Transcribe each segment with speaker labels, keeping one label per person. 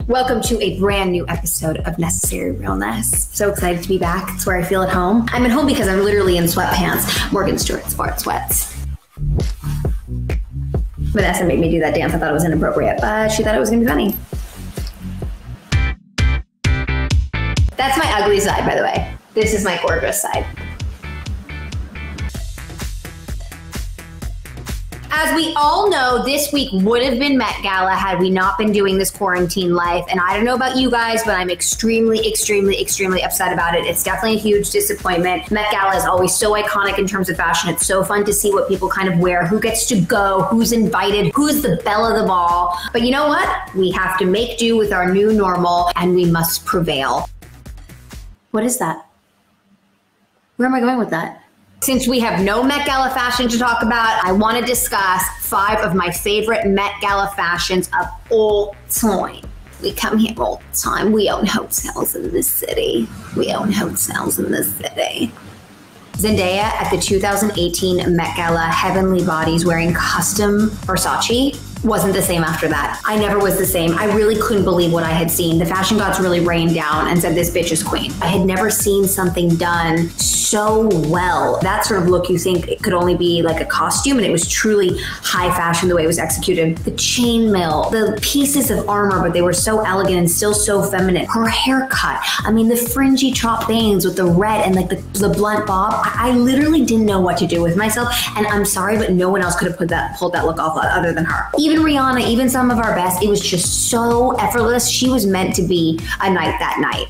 Speaker 1: Welcome to a brand new episode of Necessary Realness. So excited to be back. It's where I feel at home. I'm at home because I'm literally in sweatpants. Morgan Stewart sport sweats. Vanessa made me do that dance. I thought it was inappropriate, but she thought it was gonna be funny. That's my ugly side, by the way. This is my gorgeous side. As we all know, this week would have been Met Gala had we not been doing this quarantine life. And I don't know about you guys, but I'm extremely upset about it. It's definitely a huge disappointment. Met Gala is always so iconic in terms of fashion. It's so fun to see what people kind of wear, who gets to go, who's invited, who's the belle of the ball. But you know what? We have to make do with our new normal and we must prevail. What is that? Where am I going with that? Since we have no Met Gala fashion to talk about, I want to discuss 5 of my favorite Met Gala fashions of all time. We come here all the time. We own hotels in this city. Zendaya at the 2018 Met Gala Heavenly Bodies wearing custom Versace wasn't the same after that. I never was the same. I really couldn't believe what I had seen. The fashion gods really rained down and said, this bitch is queen. I had never seen something done so well. That sort of look you think it could only be like a costume, and it was truly high fashion the way it was executed. The chainmail, the pieces of armor, but they were so elegant and still so feminine. Her haircut, I mean, the fringy chopped bangs with the red and like the blunt bob. I literally didn't know what to do with myself, and I'm sorry, but no one else could have pulled that look off other than her. Even Rihanna, even some of our best, it was just so effortless. She was meant to be a night that night.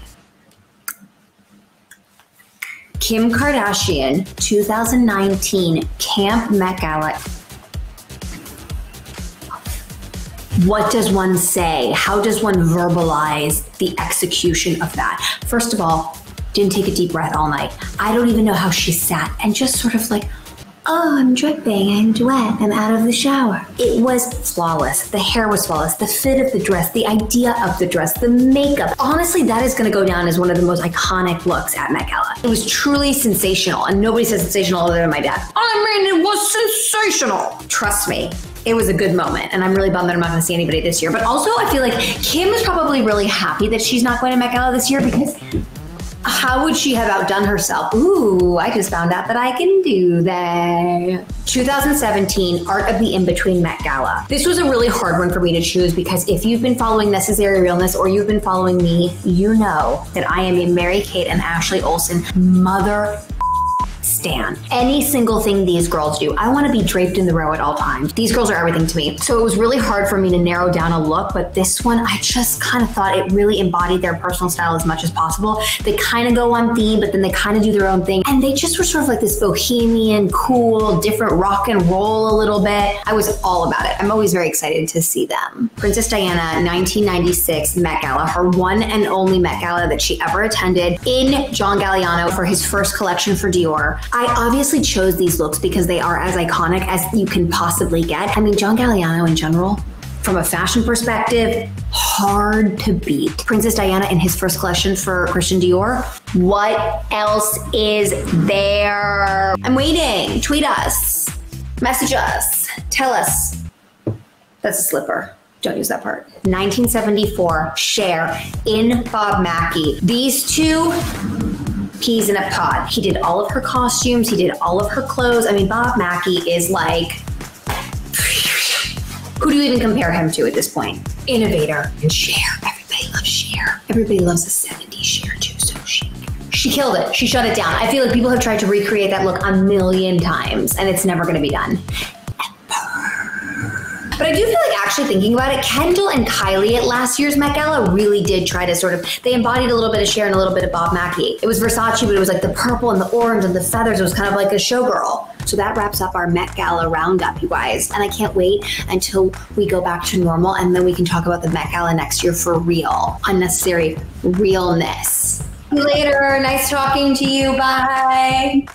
Speaker 1: Kim Kardashian, 2019 Camp Met Gala. What does one say? How does one verbalize the execution of that? First of all, didn't take a deep breath all night. I don't even know how she sat and just sort of like, oh, I'm dripping, I'm wet, I'm out of the shower. It was flawless. The hair was flawless. The fit of the dress, the idea of the dress, the makeup. Honestly, that is gonna go down as one of the most iconic looks at Met Gala. It was truly sensational, and nobody says sensational other than my dad. I mean, it was sensational. Trust me. It was a good moment, and I'm really bummed that I'm not gonna see anybody this year. But also, I feel like Kim is probably really happy that she's not going to Met Gala this year, because how would she have outdone herself? Ooh, I just found out that I can do that. 2017 Art of the In-Between Met Gala. This was a really hard one for me to choose, because if you've been following Necessary Realness or you've been following me, you know that I am a Mary-Kate and Ashley Olsen mother stan. Any single thing these girls do, I want to be draped in the row at all times. These girls are everything to me. So it was really hard for me to narrow down a look, but this one, I just kind of thought it really embodied their personal style as much as possible. They kind of go on theme, but then they kind of do their own thing. And they just were sort of like this bohemian, cool, different rock and roll a little bit. I was all about it. I'm always very excited to see them. Princess Diana, 1996 Met Gala, her one and only Met Gala that she ever attended, in John Galliano for his first collection for DIOR. I obviously chose these looks because they are as iconic as you can possibly get. I mean, John Galliano in general, from a fashion perspective, hard to beat. Princess Diana in his first collection for Christian Dior. What else is there? I'm waiting. Tweet us. Message us. Tell us. That's a slipper. Don't use that part. 1974, Cher in Bob Mackie. These two, peas in a pod. He did all of her costumes. He did all of her clothes. I mean, Bob Mackie is like, who do you even compare him to at this point? Innovator. And Cher. Everybody loves Cher. Everybody loves the 70s Cher too, so chic. She killed it. She shut it down. I feel like people have tried to recreate that look a million times, and it's never going to be done. But I do feel like, actually thinking about it, Kendall and Kylie at last year's Met Gala really did try to sort of, they embodied a little bit of Cher and a little bit of Bob Mackie. It was Versace, but it was like the purple and the orange and the feathers. It was kind of like a showgirl. So that wraps up our Met Gala roundup, you guys. And I can't wait until we go back to normal, and then we can talk about the Met Gala next year for real. Unnecessary realness. See you later. Nice talking to you. Bye.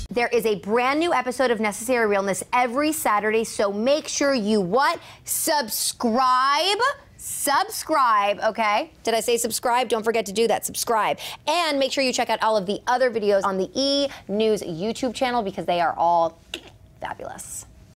Speaker 1: There is a brand new episode of Necessary Realness every Saturday, so make sure you what? Subscribe. Subscribe, okay? Did I say subscribe? Don't forget to do that. Subscribe. And make sure you check out all of the other videos on the E! News YouTube channel, because they are all fabulous.